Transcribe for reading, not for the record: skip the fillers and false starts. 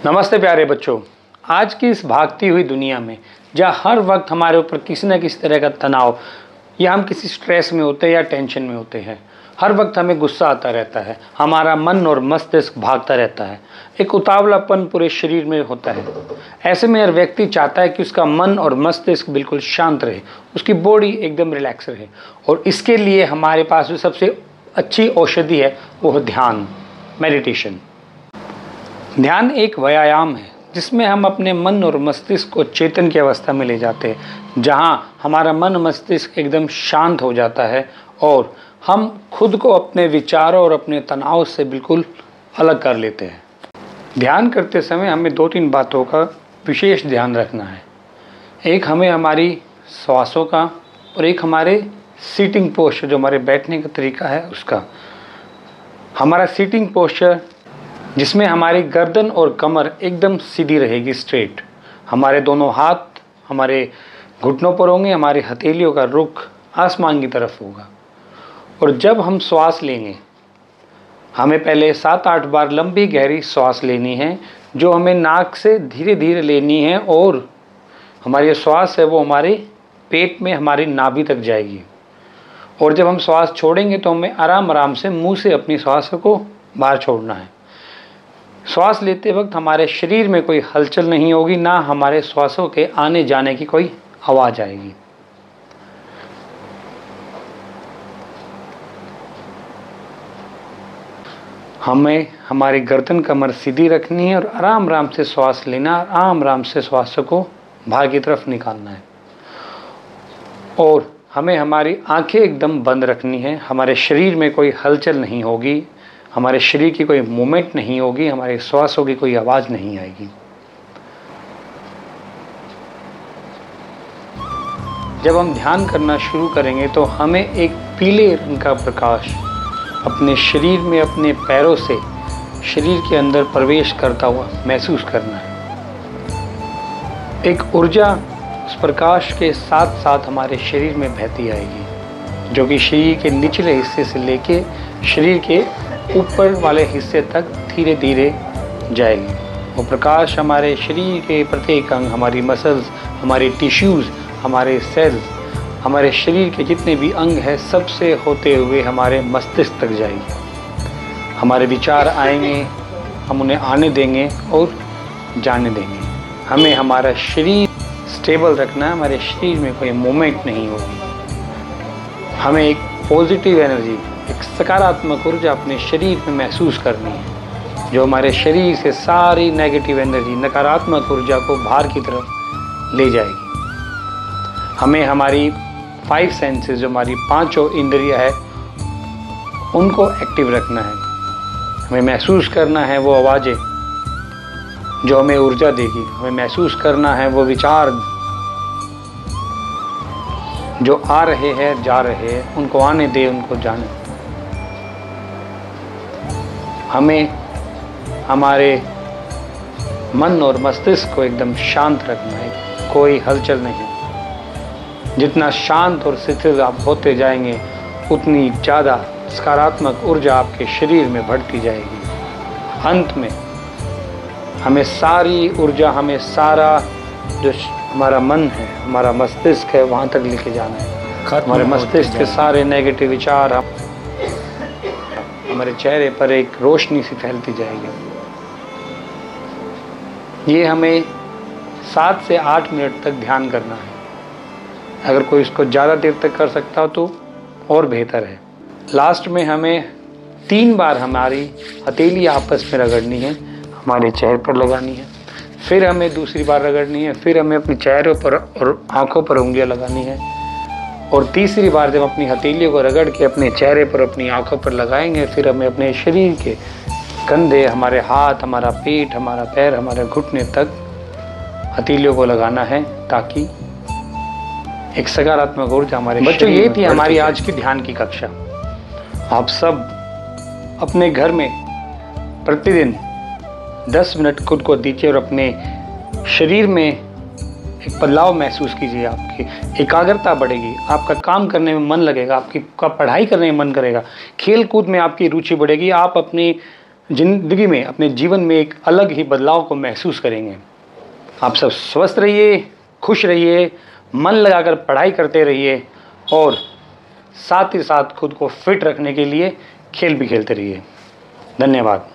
नमस्ते प्यारे बच्चों। आज की इस भागती हुई दुनिया में जहाँ हर वक्त हमारे ऊपर किसी न किसी तरह का तनाव या हम किसी स्ट्रेस में होते हैं या टेंशन में होते हैं, हर वक्त हमें गुस्सा आता रहता है, हमारा मन और मस्तिष्क भागता रहता है, एक उतावलापन पूरे शरीर में होता है। ऐसे में हर व्यक्ति चाहता है कि उसका मन और मस्तिष्क बिल्कुल शांत रहे, उसकी बॉडी एकदम रिलैक्स रहे, और इसके लिए हमारे पास जो सबसे अच्छी औषधि है वो है ध्यान, मेडिटेशन। ध्यान एक व्यायाम है जिसमें हम अपने मन और मस्तिष्क को चेतन की अवस्था में ले जाते हैं, जहां हमारा मन मस्तिष्क एकदम शांत हो जाता है और हम खुद को अपने विचारों और अपने तनाव से बिल्कुल अलग कर लेते हैं। ध्यान करते समय हमें 2-3 बातों का विशेष ध्यान रखना है। एक हमें हमारी श्वासों का और एक हमारे सीटिंग पोस्चर, जो हमारे बैठने का तरीका है उसका। हमारा सीटिंग पोस्चर जिसमें हमारी गर्दन और कमर एकदम सीधी रहेगी, स्ट्रेट। हमारे दोनों हाथ हमारे घुटनों पर होंगे, हमारी हथेलियों का रुख आसमान की तरफ होगा। और जब हम श्वास लेंगे, हमें पहले 7-8 बार लंबी गहरी श्वास लेनी है, जो हमें नाक से धीरे धीरे लेनी है, और हमारी श्वास है वो हमारे पेट में, हमारी नाभि तक जाएगी। और जब हम श्वास छोड़ेंगे तो हमें आराम आराम से मुंह से अपनी श्वास को बाहर छोड़ना है। श्वास लेते वक्त हमारे शरीर में कोई हलचल नहीं होगी, ना हमारे श्वासों के आने जाने की कोई आवाज़ आएगी। हमें हमारी गर्दन कमर सीधी रखनी है और आराम आराम से श्वास लेना, आराम आराम से श्वास को बाहर की तरफ निकालना है। और हमें हमारी आंखें एकदम बंद रखनी है, हमारे शरीर में कोई हलचल नहीं होगी, हमारे शरीर की कोई मूवमेंट नहीं होगी, हमारे श्वासों की कोई आवाज़ नहीं आएगी। जब हम ध्यान करना शुरू करेंगे तो हमें एक पीले रंग का प्रकाश अपने शरीर में, अपने पैरों से शरीर के अंदर प्रवेश करता हुआ महसूस करना है। एक ऊर्जा उस प्रकाश के साथ साथ हमारे शरीर में बहती आएगी, जो कि शरीर के निचले हिस्से से लेके शरीर के ऊपर वाले हिस्से तक धीरे धीरे जाएगी। वो प्रकाश हमारे शरीर के प्रत्येक अंग, हमारी मसल्स, हमारे टिश्यूज़, हमारे सेल्स, हमारे शरीर के जितने भी अंग हैं, सबसे होते हुए हमारे मस्तिष्क तक जाएगी। हमारे विचार आएंगे, हम उन्हें आने देंगे और जाने देंगे। हमें हमारा शरीर स्टेबल रखना है, हमारे शरीर में कोई मूवमेंट नहीं होगी। हमें एक पॉजिटिव एनर्जी, एक सकारात्मक ऊर्जा अपने शरीर में महसूस करनी है, जो हमारे शरीर से सारी नेगेटिव एनर्जी, नकारात्मक ऊर्जा को बाहर की तरफ ले जाएगी। हमें हमारी 5 सेंसेस, जो हमारी 5 इंद्रियां है, उनको एक्टिव रखना है। हमें महसूस करना है वो आवाज़ें जो हमें ऊर्जा देगी, हमें महसूस करना है वो विचार जो आ रहे हैं, जा रहे हैं, उनको आने दे, उनको जाने। हमें हमारे मन और मस्तिष्क को एकदम शांत रखना है, कोई हलचल नहीं। जितना शांत और शिथिल आप होते जाएंगे, उतनी ज़्यादा सकारात्मक ऊर्जा आपके शरीर में बढ़ती जाएगी। अंत में हमें सारी ऊर्जा, हमें सारा जो हमारा मन है, हमारा मस्तिष्क है, वहाँ तक लेके जाना है। हमारे मस्तिष्क के सारे नेगेटिव विचार हमारे चेहरे पर एक रोशनी सी फैलती जाएगी। ये हमें 7 से 8 मिनट तक ध्यान करना है। अगर कोई इसको ज़्यादा देर तक कर सकता हो तो और बेहतर है। लास्ट में हमें 3 बार हमारी हथेली आपस में रगड़नी है, हमारे चेहरे पर लगानी है, फिर हमें दूसरी बार रगड़नी है, फिर हमें अपने चेहरे पर और आँखों पर उंगलियाँ लगानी है, और तीसरी बार जब अपनी हथेलियों को रगड़ के अपने चेहरे पर, अपनी आंखों पर लगाएंगे, फिर हमें अपने शरीर के कंधे, हमारे हाथ, हमारा पेट, हमारा पैर, हमारे घुटने तक हथेलियों को लगाना है, ताकि एक सकारात्मक ऊर्जा हमारे बच्चों। ये थी हमारी आज की ध्यान की कक्षा। आप सब अपने घर में प्रतिदिन 10 मिनट खुद को दीजिए और अपने शरीर में एक बदलाव महसूस कीजिए। आपकी एकाग्रता बढ़ेगी, आपका काम करने में मन लगेगा, आपका पढ़ाई करने में मन करेगा, खेल कूद में आपकी रुचि बढ़ेगी। आप अपनी ज़िंदगी में, अपने जीवन में एक अलग ही बदलाव को महसूस करेंगे। आप सब स्वस्थ रहिए, खुश रहिए, मन लगाकर पढ़ाई करते रहिए और साथ ही साथ खुद को फिट रखने के लिए खेल भी खेलते रहिए। धन्यवाद।